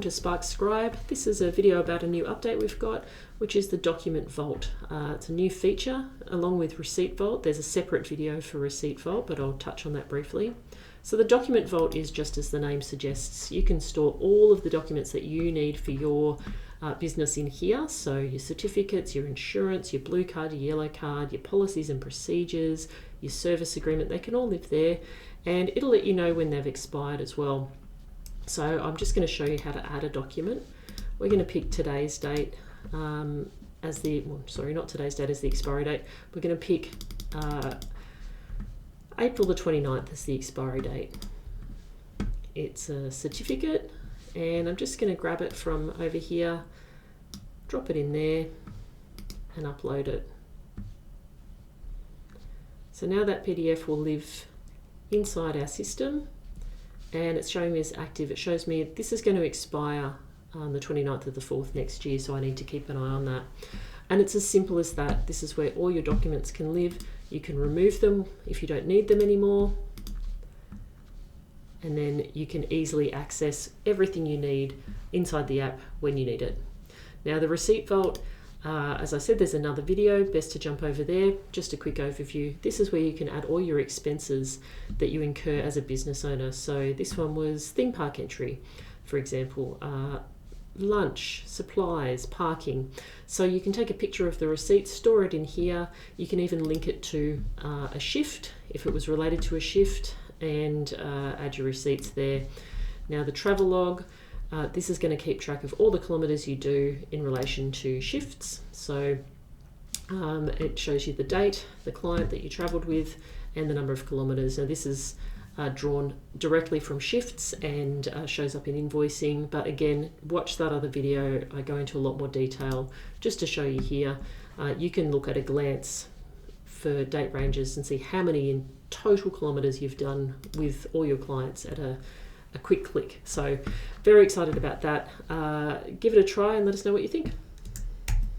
To Spark Scribe. This is a video about a new update we've got, which is the document vault. It's a new feature along with receipt vault. There's a separate video for receipt vault, but I'll touch on that briefly. So the document vault is just as the name suggests. You can store all of the documents that you need for your business in here. So your certificates, your insurance, your blue card, your yellow card, your policies and procedures, your service agreement, they can all live there, and it'll let you know when they've expired as well. So I'm just going to show you how to add a document. We're going to pick today's date as the, well, sorry, not today's date as the expiry date. We're going to pick April the 29th as the expiry date. It's a certificate, and I'm just going to grab it from over here, drop it in there, and upload it. So now that PDF will live inside our system, and it's showing me as active. It shows me this is going to expire on the 29th of the 4th next year, so I need to keep an eye on that. And it's as simple as that. This is where all your documents can live. You can remove them if you don't need them anymore, and then you can easily access everything you need inside the app when you need it. Now the receipt vault, as I said, there's another video, best to jump over there. Just a quick overview. This is where you can add all your expenses that you incur as a business owner. So this one was theme park entry, for example, lunch, supplies, parking. So you can take a picture of the receipt, store it in here. You can even link it to a shift if it was related to a shift, and add your receipts there. Now the travel log, this is going to keep track of all the kilometres you do in relation to shifts. So it shows you the date, the client that you travelled with, and the number of kilometres. Now this is drawn directly from shifts and shows up in invoicing. But again, watch that other video. I go into a lot more detail just to show you here. You can look at a glance for date ranges and see how many in total kilometres you've done with all your clients at a quick click. So very excited about that. Give it a try and let us know what you think.